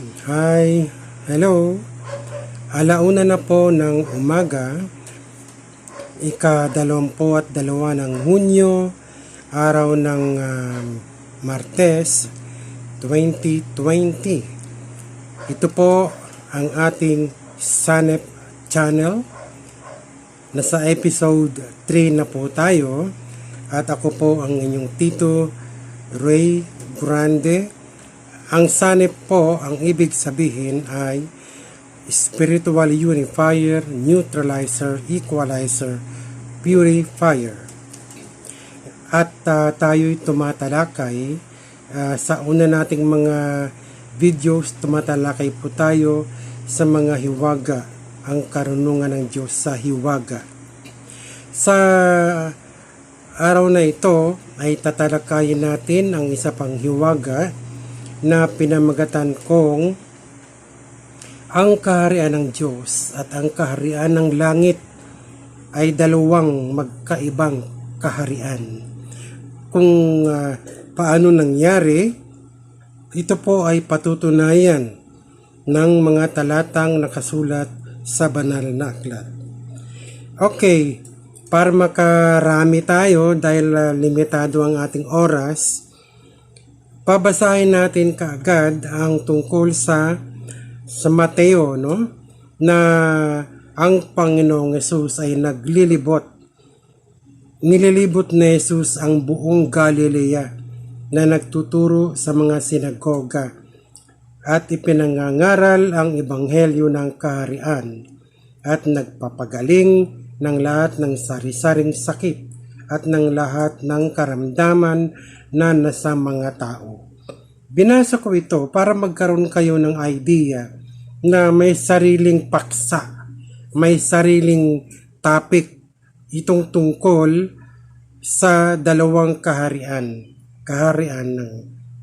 Hi, hello. Alauna na po ng umaga, ika-22 ng Hunyo, araw ng Martes 2020. Ito po ang ating Sanep channel. Nasa episode 3 na po tayo at ako po ang inyong Tito Ray Grande. Ang Sanep po, ang ibig sabihin ay Spiritual Unifier, Neutralizer, Equalizer, Purifier. At tayo'y tumatalakay sa una nating mga videos, tumatalakay po tayo sa mga hiwaga, ang karunungan ng Diyos sa hiwaga. Sa araw na ito ay tatalakayin natin ang isa pang hiwaga na pinamagatan kong ang kaharian ng Diyos at ang kaharian ng langit ay dalawang magkaibang kaharian. Kung paano nangyari, ito po ay patutunayan ng mga talatang nakasulat sa banal na aklat. Okay, para makarami tayo dahil limitado ang ating oras, pabasahin natin kaagad ang tungkol sa Mateo, no? Na ang Panginoong Yesus ay nililibot ni Yesus ang buong Galilea na nagtuturo sa mga sinagoga at ipinangangaral ang ebanghelyo ng kaharian at nagpapagaling ng lahat ng sari-saring sakit at ng lahat ng karamdaman na nasa mga tao. Binasa ko ito para magkaroon kayo ng idea na may sariling paksa, may sariling topic itong tungkol sa dalawang kaharian. Kaharian ng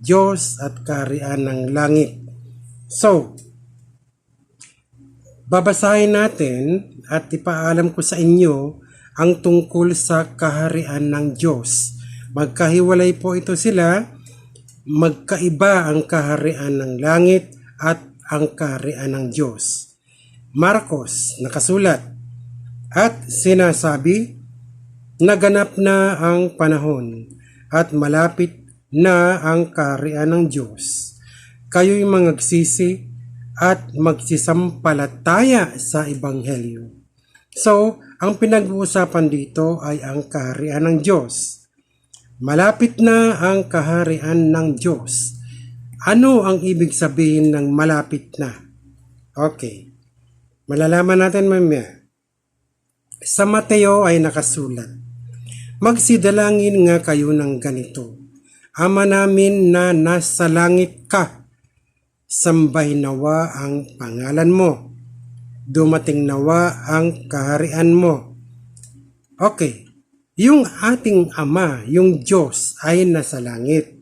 Diyos at kaharian ng langit. So, babasahin natin at ipaalam ko sa inyo ang tungkol sa kaharian ng Diyos. Magkahiwalay po ito sila. Magkaiba ang kaharian ng langit at ang kaharian ng Diyos. Marcos, nakasulat, at sinasabi, naganap na ang panahon at malapit na ang kaharian ng Diyos. Kayo'y mangagsisi at magsisampalataya sa ebanghelyo. So, ang pinag-uusapan dito ay ang kaharian ng Diyos. Malapit na ang kaharian ng Diyos. Ano ang ibig sabihin ng malapit na? Okay. Malalaman natin mamaya. Sa Mateo ay nakasulat, magsidalangin nga kayo ng ganito. Ama namin na nasa langit ka, sambahin nawa ang pangalan mo. Dumating nawa ang kaharian mo. Okay. Yung ating Ama, yung Diyos ay nasa langit.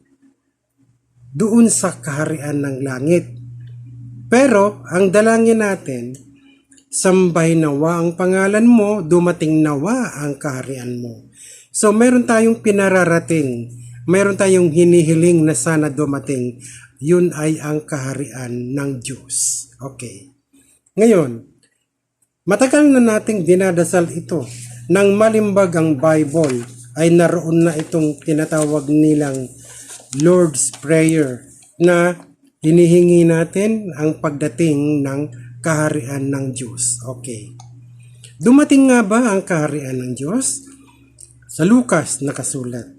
Doon sa kaharian ng langit. Pero ang dalangin natin, sambahin nawa ang pangalan mo, dumating nawa ang kaharian mo. So meron tayong pinararating, meron tayong hinihiling na sana dumating. Yun ay ang kaharian ng Diyos. Okay. Ngayon, matagal na nating dinadasal ito. Nang malimbag ang Bible, ay naroon na itong tinatawag nilang Lord's Prayer na hinihingi natin ang pagdating ng kaharian ng Diyos. Okay. Dumating nga ba ang kaharian ng Diyos? Sa Lucas nakasulat.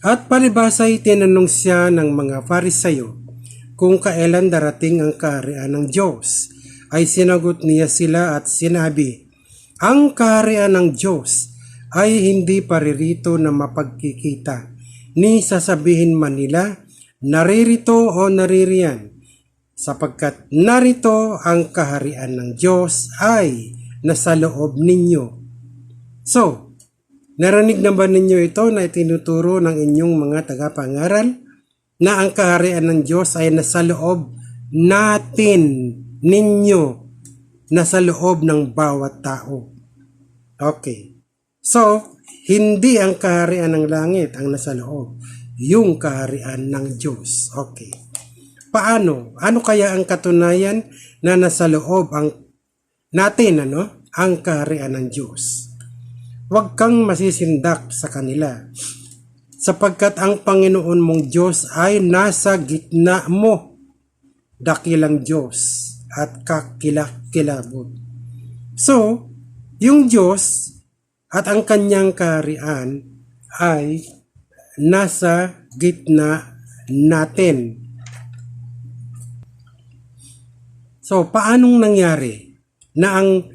At palibasay tinanong siya ng mga Farisayo kung kailan darating ang kaharian ng Diyos. Ay sinagot niya sila at sinabi, ang kaharian ng Diyos ay hindi paririto na mapagkikita, ni sasabihin man nila, naririto o naririyan, sapagkat narito ang kaharian ng Diyos ay nasa loob ninyo. So, narinig na ba ninyo ito na itinuturo ng inyong mga tagapangaral na ang kaharian ng Diyos ay nasa loob natin, ninyo, nasa loob ng bawat tao. Okay. So, hindi ang kaharian ng langit ang nasa loob. Yung kaharian ng Diyos. Okay. paano? Ano kaya ang katunayan na nasa loob natin, ang kaharian ng Diyos? Huwag kang masisindak sa kanila, sapagkat ang Panginoon mong Diyos ay nasa gitna mo, dakilang Diyos at kakilakilabot. So, yung Diyos at ang kanyang kaharian ay nasa gitna natin. So, paanong nangyari na ang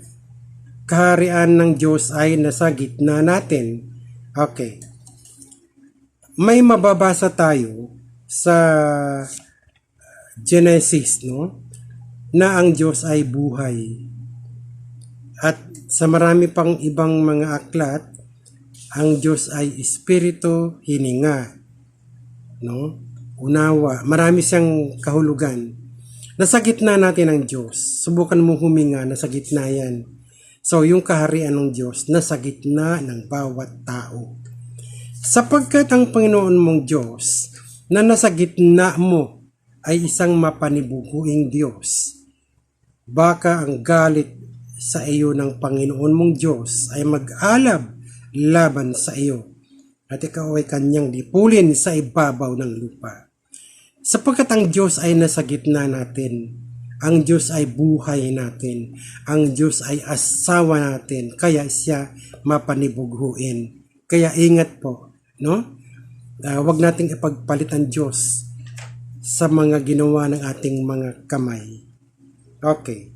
kaharian ng Diyos ay nasa gitna natin? Okay. May mababasa tayo sa Genesis, na ang Diyos ay buhay. At sa marami pang ibang mga aklat, ang Diyos ay espiritu, hininga, unawa. Marami siyang kahulugan. Nasa gitna natin ang Diyos. Subukan mong huminga, nasa gitna yan. So, yung kaharian ng Diyos, nasa gitna ng bawat tao. Sapagkat ang Panginoon mong Diyos, na nasa gitna mo, ay isang mapanibuguing Diyos. Baka ang galit sa iyo ng Panginoon mong Diyos ay mag-alab laban sa iyo, at ikaw ay kanyang dipulin sa ibabaw ng lupa. Sapagkat ang Diyos ay nasa gitna natin, ang Diyos ay buhay natin, ang Diyos ay asawa natin, kaya siya mapanibughuin. Kaya ingat po, huwag nating ipagpalit ang Diyos sa mga ginawa ng ating mga kamay. Okay.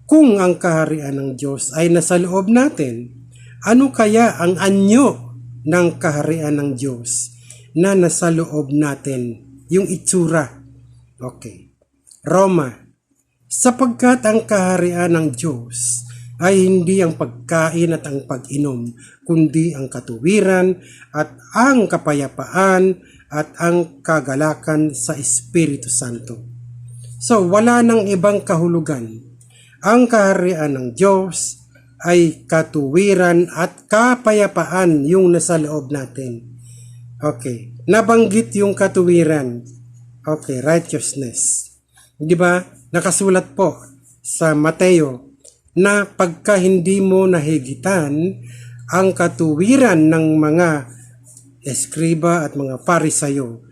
Kung ang kaharian ng Diyos ay nasa loob natin, ano kaya ang anyo ng kaharian ng Diyos na nasa loob natin? Yung itsura. Okay. Roma. Sapagkat ang kaharian ng Diyos ay hindi ang pagkain at ang pag-inom, kundi ang katuwiran at ang kapayapaan at ang kagalakan sa Espiritu Santo. So, wala nang ibang kahulugan. Ang kaharian ng Diyos ay katuwiran at kapayapaan yung nasa loob natin. Okay. Nabanggit yung katuwiran. Okay, righteousness. Di ba? Nakasulat po sa Mateo na pagka hindi mo nahigitan ang katuwiran ng mga eskriba at mga parisayo,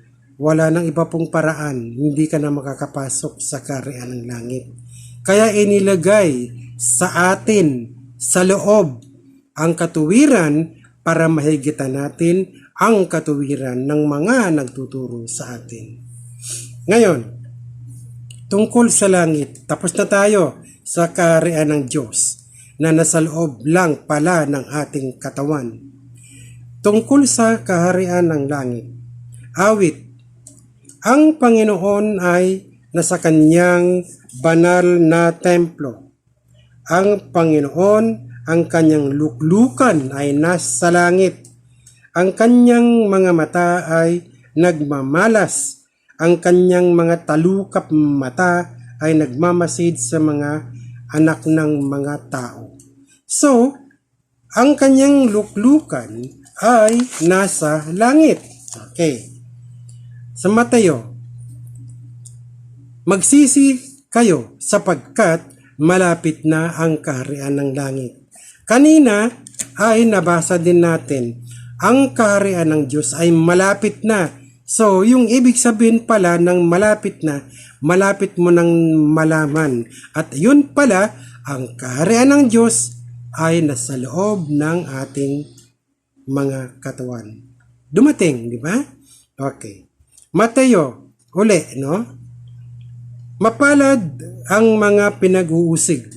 wala nang iba pong paraan, hindi ka na makakapasok sa kaharian ng langit. Kaya inilagay sa atin, sa loob, ang katuwiran para mahigitan natin ang katuwiran ng mga nagtuturo sa atin. Ngayon, tungkol sa langit, tapos na tayo sa kaharian ng Diyos na nasa loob lang pala ng ating katawan. Tungkol sa kaharian ng langit, awit, ang Panginoon ay nasa kanyang banal na templo. Ang Panginoon, ang kanyang luklukan ay nasa langit. Ang kanyang mga mata ay nagmamalas. Ang kanyang mga talukap mata ay nagmamasid sa mga anak ng mga tao. So, ang kanyang luklukan ay nasa langit. Okay. Sa Mateo, magsisi kayo sapagkat malapit na ang kaharian ng langit. Kanina ay nabasa din natin, ang kaharian ng Diyos ay malapit na. So, yung ibig sabihin pala ng malapit na, malapit mo nang malaman. At yun pala, ang kaharian ng Diyos ay nasa loob ng ating mga katawan. Dumating, di ba? Okay. Mateo, uli, Mapalad ang mga pinag-uusig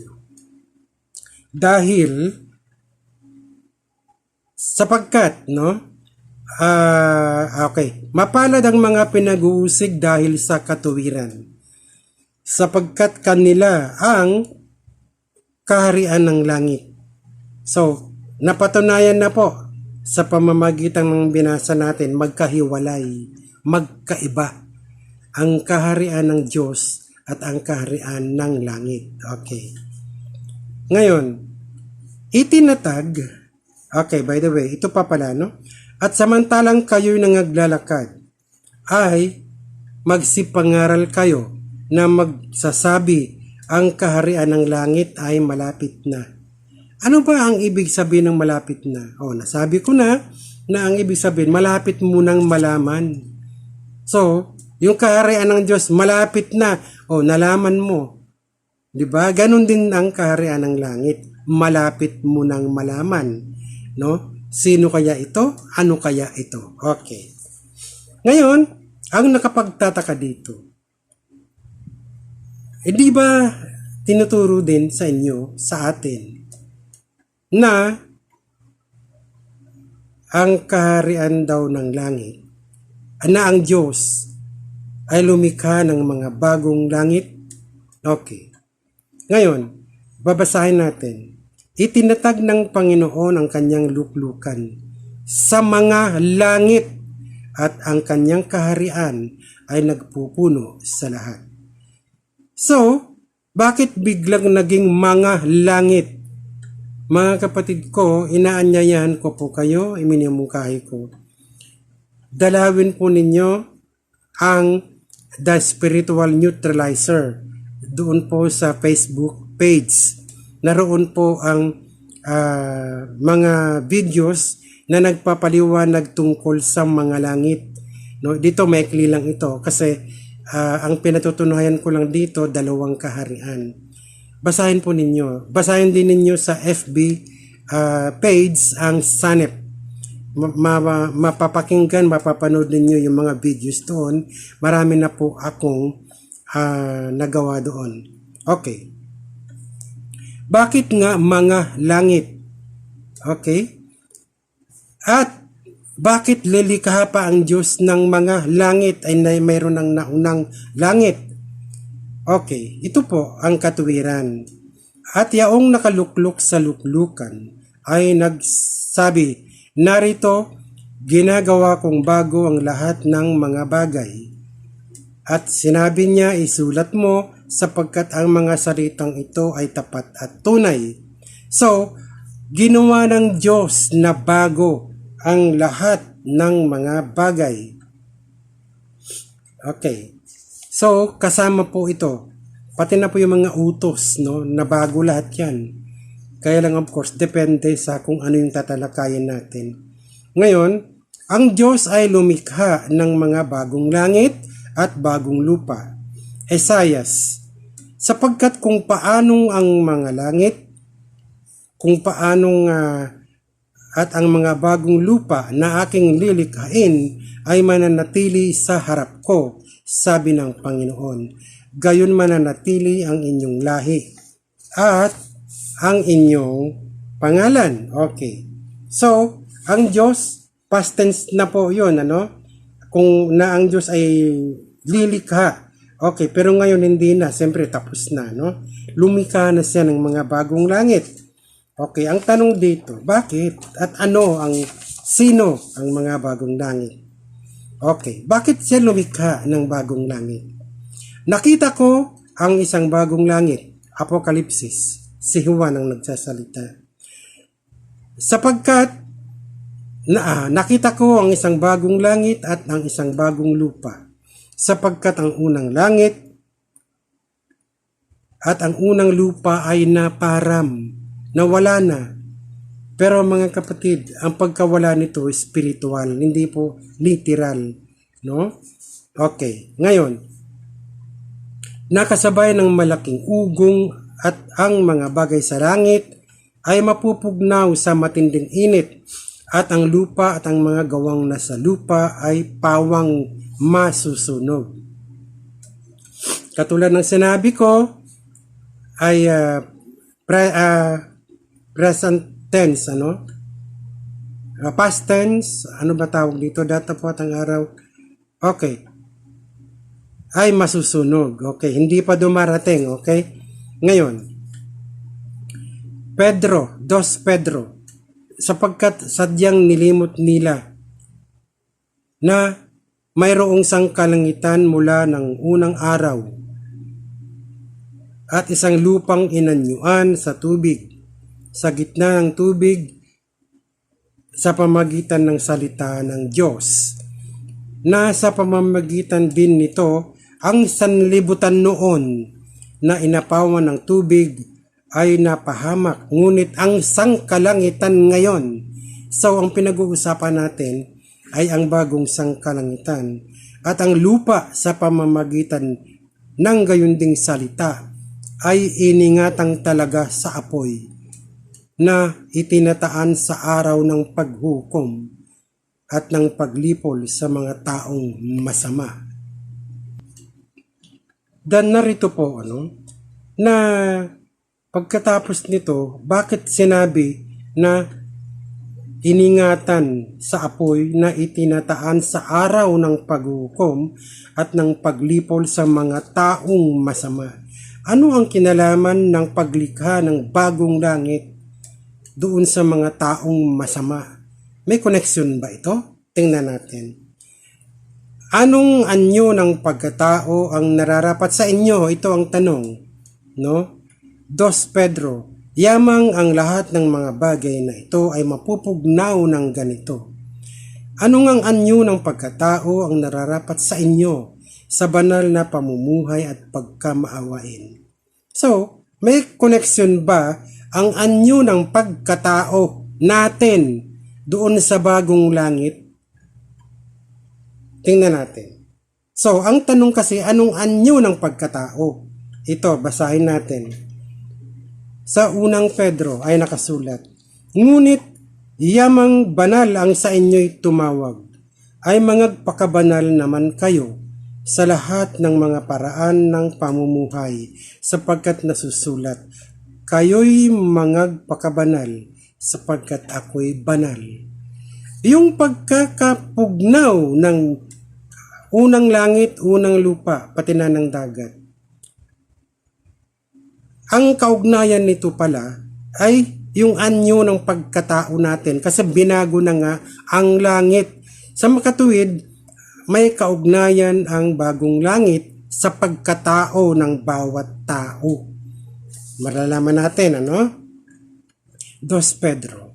dahil sapagkat, mapalad ang mga pinag-uusig dahil sa katuwiran, sapagkat kanila ang kaharian ng langit. So, napatunayan na po sa pamamagitan ng binasa natin, magkahiwalay, magkaiba ang kaharian ng Diyos at ang kaharian ng langit. Okay. Ngayon, itinatag, okay, by the way, ito pa pala, At samantalang kayo'y nangaglalakad, ay magsipangaral kayo na magsasabi ang kaharian ng langit ay malapit na. Ano ba ang ibig sabihin ng malapit na? Nasabi ko na ang ibig sabihin, malapit mo nang malaman. So, yung kaharian ng Diyos, malapit na. Nalaman mo. Diba? Ganon din ang kaharian ng langit. Malapit mo nang malaman. No? Sino kaya ito? Ano kaya ito? Okay. Ngayon, ang nakapagtataka dito, di ba tinuturo din sa inyo, sa atin, na ang kaharian daw ng langit, na ang Diyos ay lumikha ng mga bagong langit? Okay. Ngayon, babasahin natin. Itinatag ng Panginoon ang kanyang luklukan sa mga langit at ang kanyang kaharian ay nagpupuno sa lahat. So, bakit biglang naging mga langit? Mga kapatid ko, inaanyayahan ko po kayo, iminimungkahi ko. Dalawin po ninyo ang The Spiritual Neutralizer doon po sa Facebook page. Naroon po ang mga videos na nagpapaliwanag tungkol sa mga langit. No, dito maikli lang ito kasi ang pinatutunayan ko lang dito, dalawang kaharian. Basahin po ninyo. Basahin din ninyo sa FB page ang SANEP. Mapapakinggan, mapapanood ninyo yung mga videos doon. Marami na po akong nagawa doon. Okay. Bakit nga mga langit? Okay. At bakit lilikha pa ang Diyos ng mga langit ay mayroon ng naunang langit? Okay, ito po ang katuwiran. At yaong nakaluklok sa luklukan ay nagsabi, narito, ginagawa kong bago ang lahat ng mga bagay. At sinabi niya, isulat mo sapagkat ang mga salitang ito ay tapat at tunay. So, ginawa ng Diyos na bago ang lahat ng mga bagay. Okay. So, kasama po ito. Pati na po yung mga utos, no, na bago lahat yan. Kaya lang of course, depende sa kung ano yung tatalakayin natin. Ngayon, ang Diyos ay lumikha ng mga bagong langit at bagong lupa. Esayas, sapagkat kung paanong ang mga langit, kung paanong at ang mga bagong lupa na aking lilikhain ay mananatili sa harap ko, sabi ng Panginoon. Gayon mananatili ang inyong lahi at ang inyong pangalan. Okay. So, ang Diyos, past tense na po yun, ano? Kung na ang Diyos ay lilikha. Okay, pero ngayon hindi na. Siyempre, tapos na, no? Lumikha na siya ng mga bagong langit. Okay, ang tanong dito, bakit? At sino ang mga bagong langit? Okay, bakit siya lumikha ng bagong langit? Nakita ko ang isang bagong langit, Apokalipsis, si Juan ang nagsasalita. Sapagkat nakita ko ang isang bagong langit at ang isang bagong lupa, sapagkat ang unang langit at ang unang lupa ay naparam, nawala na. Pero mga kapatid, ang pagkawala nito spiritual, hindi po literal, no? Okay, ngayon, nakasabay ng malaking ugong at ang mga bagay sa langit ay mapupugnaw sa matinding init at ang lupa at ang mga gawang nasa lupa ay pawang masusunog. Katulad ng sinabi ko ay present tense, ano? Past tense, ano ba tawag dito? Data po at ang araw. Okay. Ay masusunog. Okay. Hindi pa dumarating. Okay. Ngayon, Pedro, 2 Pedro, sapagkat sadyang nilimot nila na mayroong sangkalangitan mula ng unang araw at isang lupang inanyuan sa tubig, sa gitna ng tubig, sa pamagitan ng salita ng Diyos. na sa pamamagitan din nito ang sanlibutan noon na inapawan ng tubig ay napahamak, ngunit ang sangkalangitan ngayon. So ang pinag-uusapan natin ay ang bagong sangkalangitan at ang lupa sa pamamagitan ng gayunding salita ay iningatang talaga sa apoy na itinataan sa araw ng paghukom at ng paglipol sa mga taong masama. Dan narito po na pagkatapos nito, bakit sinabi na iningatan sa apoy na itinataan sa araw ng paghukom at ng paglipol sa mga taong masama? Ano ang kinalaman ng paglikha ng bagong langit doon sa mga taong masama? May koneksyon ba ito? Tingnan natin. Anong anyo ng pagkatao ang nararapat sa inyo? Ito ang tanong. 2 Pedro, yamang ang lahat ng mga bagay na ito ay mapupugnaw ng ganito. Ano ang anyo ng pagkatao ang nararapat sa inyo sa banal na pamumuhay at pagkamaawain? So, may koneksyon ba ang anyo ng pagkatao natin doon sa bagong langit? Tingnan natin. So, ang tanong kasi, anong anyo ng pagkatao? Ito, basahin natin. Sa unang Pedro ay nakasulat, ngunit yamang banal ang sa inyo'y tumawag, ay mangagpakabanal naman kayo sa lahat ng mga paraan ng pamumuhay, sapagkat nasusulat, kayo'y mangagpakabanal sapagkat ako'y banal. Yung pagkakapugnaw ng unang langit, unang lupa, pati na ng dagat, ang kaugnayan nito pala ay yung anyo ng pagkatao natin kasi binago na nga ang langit. Sa makatuwid, may kaugnayan ang bagong langit sa pagkatao ng bawat tao. Malalaman natin, 2 Pedro,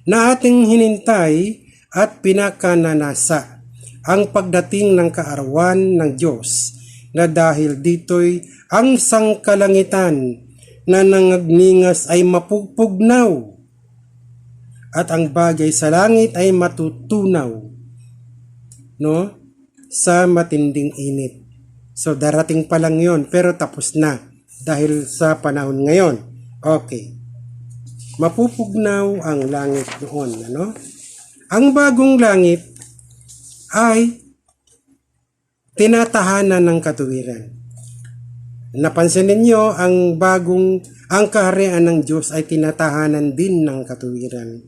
na ating hinintay at pinakananasa ang pagdating ng kaarawan ng Diyos, na dahil dito'y ang sangkalangitan na nangagningas ay mapupugnaw at ang bagay sa langit ay matutunaw sa matinding init. So darating pa lang yon, pero tapos na dahil sa panahon ngayon. Okay. Mapupugnaw ang langit noon. Ang bagong langit ay tinatahanan ng katuwiran. Napansin ninyo, ang kaharian ng Diyos ay tinatahanan din ng katuwiran.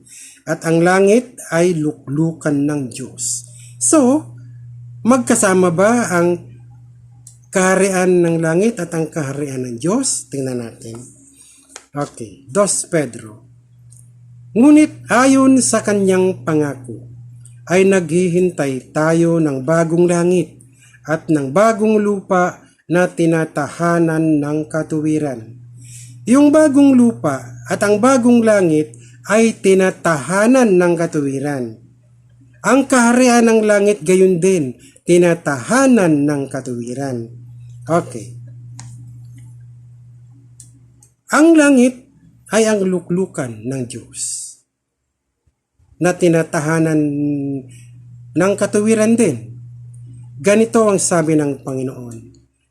At ang langit ay luklukan ng Diyos. So, magkasama ba ang kaharian ng langit at ang kaharian ng Diyos? Tingnan natin. Okay, 2 Pedro. Ngunit ayon sa kanyang pangako, ay naghihintay tayo ng bagong langit at ng bagong lupa na tinatahanan ng katuwiran. Yung bagong lupa at ang bagong langit ay tinatahanan ng katuwiran. Ang kaharian ng langit gayon din, tinatahanan ng katuwiran. Okay. Ang langit ay ang luklukan ng Diyos na tinatahanan ng katuwiran din. Ganito ang sabi ng Panginoon,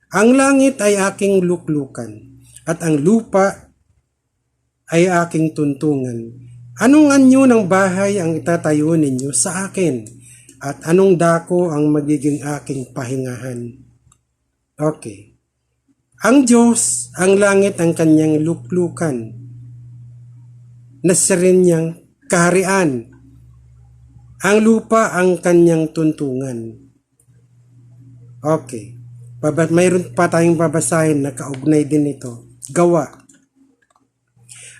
ang langit ay aking luklukan at ang lupa ay aking tuntungan. Anong anyo ng bahay ang itatayo ninyo sa akin? At anong dako ang magiging aking pahingahan? Okay. Ang Diyos, ang langit ang kanyang luklukan na sirin niyang kaharian. Ang lupa ang kanyang tuntungan. Okay. Mayroon pa tayong babasahin na kaugnay din ito. Gawa.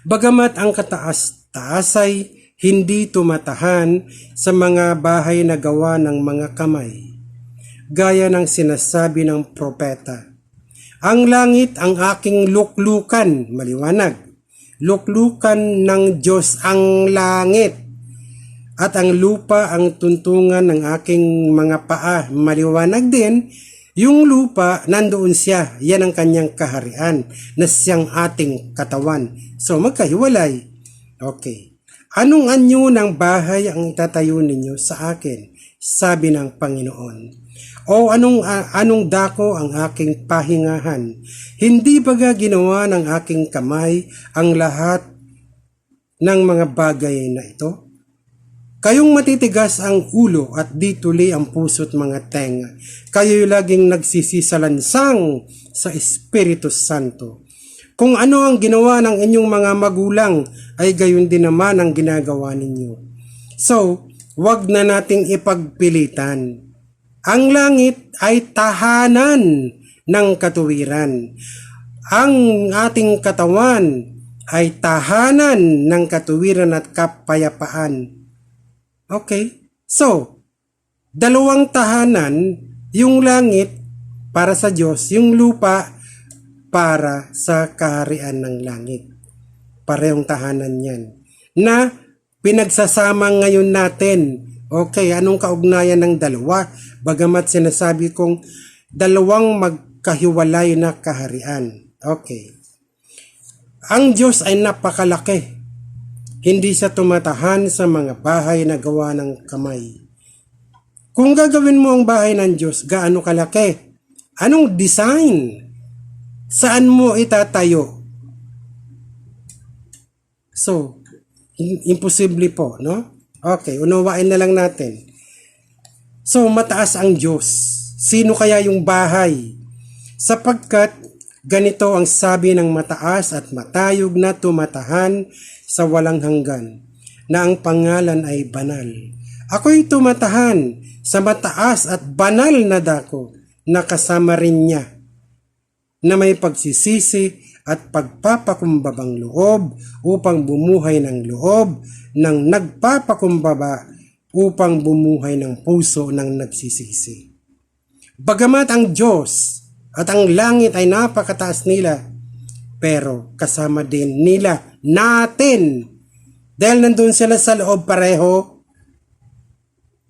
Bagamat ang kataas-taas ay hindi tumatahan sa mga bahay na gawa ng mga kamay, gaya ng sinasabi ng propeta. Ang langit ang aking luklukan, maliwanag. Luklukan ng Diyos ang langit. at ang lupa ang tuntungan ng aking mga paa. Maliwanag din, yung lupa, nandoon siya. Yan ang kanyang kaharian na siyang ating katawan. So, magkahiwalay. Okay. Anong anyo ng bahay ang itatayo ninyo sa akin? Sabi ng Panginoon. O anong dako ang aking pahingahan? Hindi baga ginawa ng aking kamay ang lahat ng mga bagay na ito? Kayong matitigas ang ulo at di tuli ang puso't mga tenga. Kayo'y laging nagsisisalansang sa Espiritu Santo. Kung ano ang ginawa ng inyong mga magulang, ay gayon din naman ang ginagawa ninyo. So, wag na nating ipagpilitan. Ang langit ay tahanan ng katuwiran. Ang ating katawan ay tahanan ng katuwiran at kapayapaan. Okay? So, dalawang tahanan, yung langit para sa Diyos, yung lupa para sa kaharian ng langit. Parehong tahanan yan. Na pinagsasama ngayon natin. Okay, anong kaugnayan ng dalawa? Bagamat sinasabi kong dalawang magkahiwalay na kaharian. Okay. Ang Diyos ay napakalaki. Hindi siya tumatahan sa mga bahay na gawa ng kamay. Kung gagawin mo ang bahay ng Diyos, gaano kalaki? Anong design? Saan mo itatayo? So, imposible po, no? Okay, unawain na lang natin. So, mataas ang Diyos. Sino kaya yung bahay? Sapagkat ganito ang sabi ng mataas at matayog na tumatahan sa walang hanggan, na ang pangalan ay banal. Ako'y tumatahan sa mataas at banal na dako, na kasama rin niya, na may pagsisisi at pagpapakumbabang loob upang bumuhay ng loob ng nagpapakumbaba upang bumuhay ng puso ng nagsisisi. Bagamat ang Diyos at ang langit ay napakataas nila, pero kasama din nila natin. Dahil nandun sila sa loob pareho.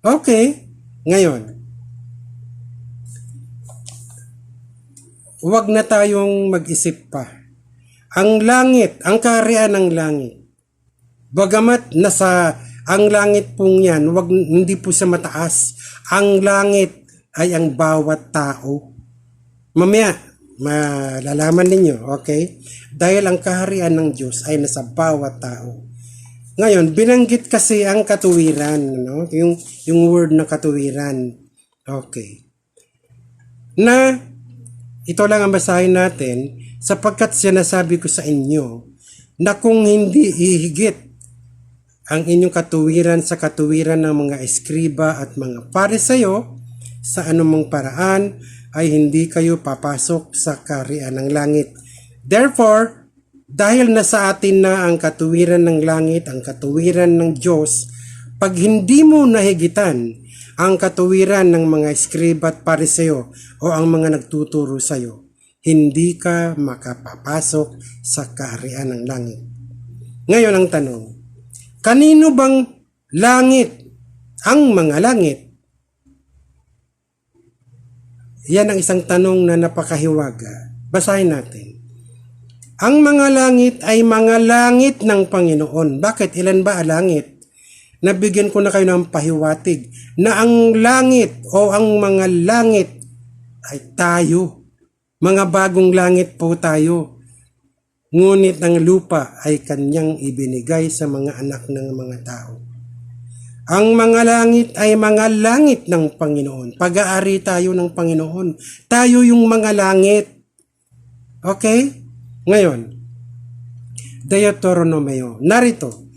Okay. Ngayon, huwag na tayong mag-isip pa. Ang langit, ang kaharian ng langit. Bagamat nasa ang langit pong yan, hindi po sa mataas. Ang langit ay ang bawat tao. Mamaya, malalaman ninyo, okay? Dahil ang kaharian ng Diyos ay nasa bawat tao. Ngayon, binanggit kasi ang katuwiran, no? Yung word na katuwiran. Okay. Na, ito lang ang basahin natin, sapagkat sinasabi ko sa inyo, na kung hindi ihigit ang inyong katuwiran sa katuwiran ng mga eskriba at mga Pariseo, sa anumang paraan, ay hindi kayo papasok sa kaharian ng langit. Therefore, dahil nasa atin na ang katuwiran ng langit, ang katuwiran ng Diyos, pag hindi mo nahigitan ang katuwiran ng mga eskriba at pariseo o ang mga nagtuturo sa iyo, hindi ka makapapasok sa kaharian ng langit. Ngayon ang tanong, kanino bang langit ang mga langit? Yan ang isang tanong na napakahiwaga. Basahin natin. Ang mga langit ay mga langit ng Panginoon. Bakit? Ilan ba ang langit? Nabigyan ko na kayo ng pahiwatig na ang langit o ang mga langit ay tayo. Mga bagong langit po tayo. Ngunit ang lupa ay kanyang ibinigay sa mga anak ng mga tao. Ang mga langit ay mga langit ng Panginoon. Pag-aari tayo ng Panginoon. Tayo yung mga langit. Okay? Ngayon, Deuteronomio, narito,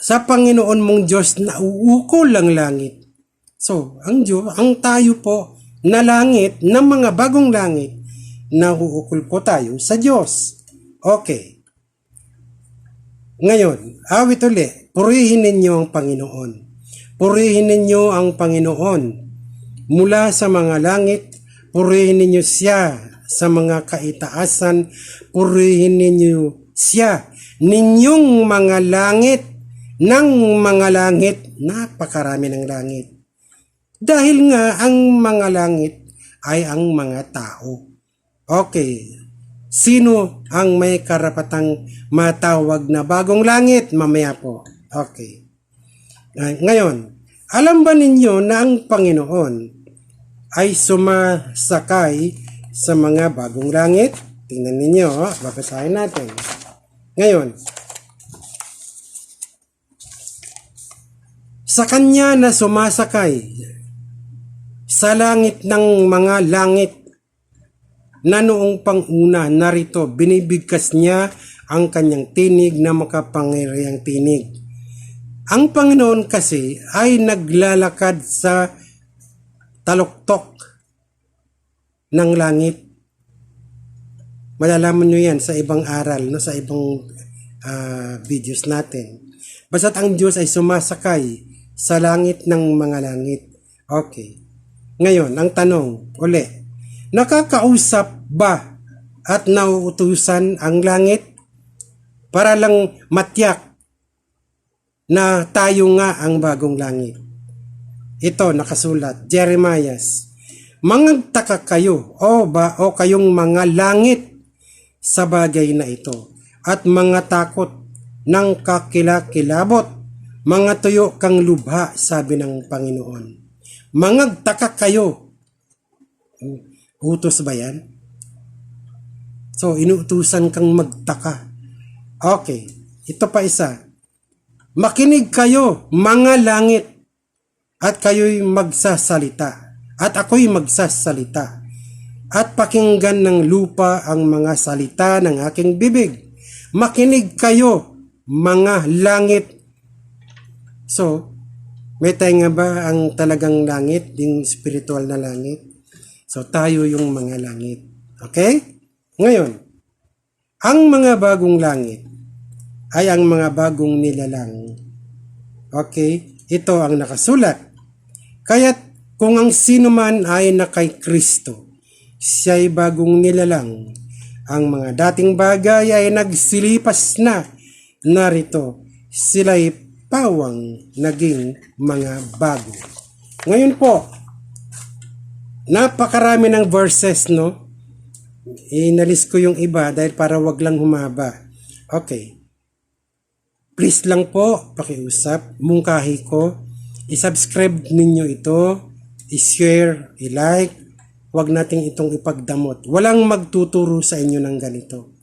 sa Panginoon mong Diyos na uukol ang langit. So, ang Diyos, ang tayo po na langit, na mga bagong langit, na uukol po tayo sa Diyos. Okay. Ngayon, awit uli, purihin ninyo ang Panginoon. Purihin ninyo ang Panginoon mula sa mga langit, purihin ninyo siya sa mga kaitaasan, purihin ninyo siya, ninyong mga langit ng mga langit, napakarami ng langit. Dahil nga ang mga langit ay ang mga tao. Okay, sino ang may karapatang matawag na bagong langit? Mamaya po. Okay. Ngayon, alam ba ninyo na ang Panginoon ay sumasakay sa mga bagong langit? Tingnan ninyo, babasahin natin. Ngayon, sa kanya na sumasakay sa langit ng mga langit na noong panguna, narito binibigkas niya ang kanyang tinig na makapangyarihang tinig. Ang Panginoon kasi ay naglalakad sa taluktok ng langit. Malalaman nyo yan sa ibang aral, no? Sa ibang videos natin. Basta't ang Diyos ay sumasakay sa langit ng mga langit. Okay. Ngayon, ang tanong, uli, nakakausap ba at nauutusan ang langit para lang matiyak na tayo nga ang bagong langit? Ito, nakasulat, Jeremiah, mangagtaka kayo o kayong mga langit sa bagay na ito, at mga takot ng kakilakilabot, mga tuyo kang lubha, sabi ng Panginoon. Mangagtaka kayo. Utos ba yan? So, inuutusan kang magtaka. Okay, ito pa isa. Makinig kayo, mga langit, at kayo'y magsasalita, at ako'y magsasalita, at pakinggan ng lupa ang mga salita ng aking bibig. Makinig kayo, mga langit. So, may tayo nga ba ang talagang langit, yung spiritual na langit? So, tayo yung mga langit. Okay? Ngayon, ang mga bagong langit ay ang mga bagong nilalang. Okay? Ito ang nakasulat. Kaya't kung ang sino man ay na kay Kristo, siya'y bagong nilalang. Ang mga dating bagay ay nagsilipas na. Narito, sila'y pawang naging mga bago. Ngayon po, napakarami ng verses, no? Inalis ko yung iba dahil para wag lang humaba. Okay. Please lang po, pakiusap, mungkahi ko, i-subscribe ninyo ito, i-share, i-like, wag nating itong ipagdamot. Walang magtuturo sa inyo ng ganito.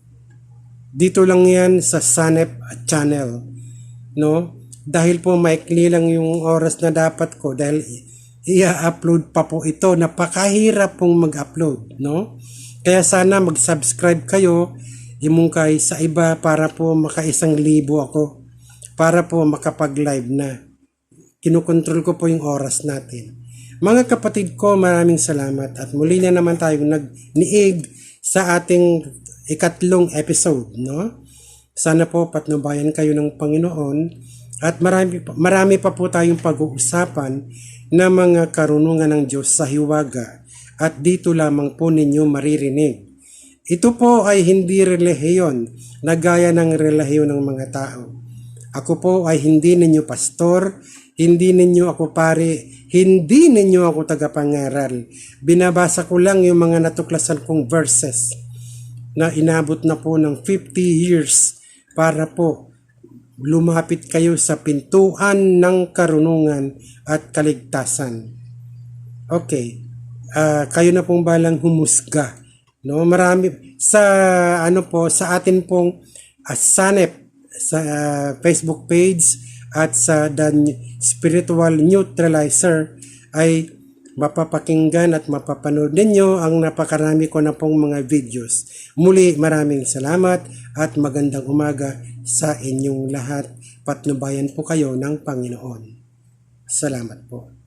Dito lang yan sa Sanep channel, no? Dahil po maikli lang yung oras na dapat ko dahil i-upload pa po ito. Napakahirap pong mag-upload, no? Kaya sana mag-subscribe kayo, imungkay sa iba para po maka-1,000 ako, para po makapag-live na. Kinukontrol ko po yung oras natin. Mga kapatid ko, maraming salamat at muli na naman tayong nagniig sa ating ikatlong episode, no? Sana po patnubayan kayo ng Panginoon at marami pa po tayong pag-uusapan na mga karunungan ng Diyos sa hiwaga at dito lamang po ninyo maririnig. Ito po ay hindi relihiyon na gaya ng relihiyon ng mga tao. Ako po ay hindi ninyo pastor, hindi ninyo ako pare, hindi ninyo ako tagapangaral. Binabasa ko lang yung mga natuklasan kong verses na inabot na po ng 50 years para po lumapit kayo sa pintuan ng karunungan at kaligtasan. Okay, kayo na pong balang humusga. No, marami sa sa atin pong Sanep sa Facebook page at sa The Spiritual Neutralizer ay mapapakinggan at mapapanood ninyo ang napakarami ko na pong mga videos. Muli maraming salamat at magandang umaga sa inyong lahat. Patnubayan po kayo ng Panginoon. Salamat po.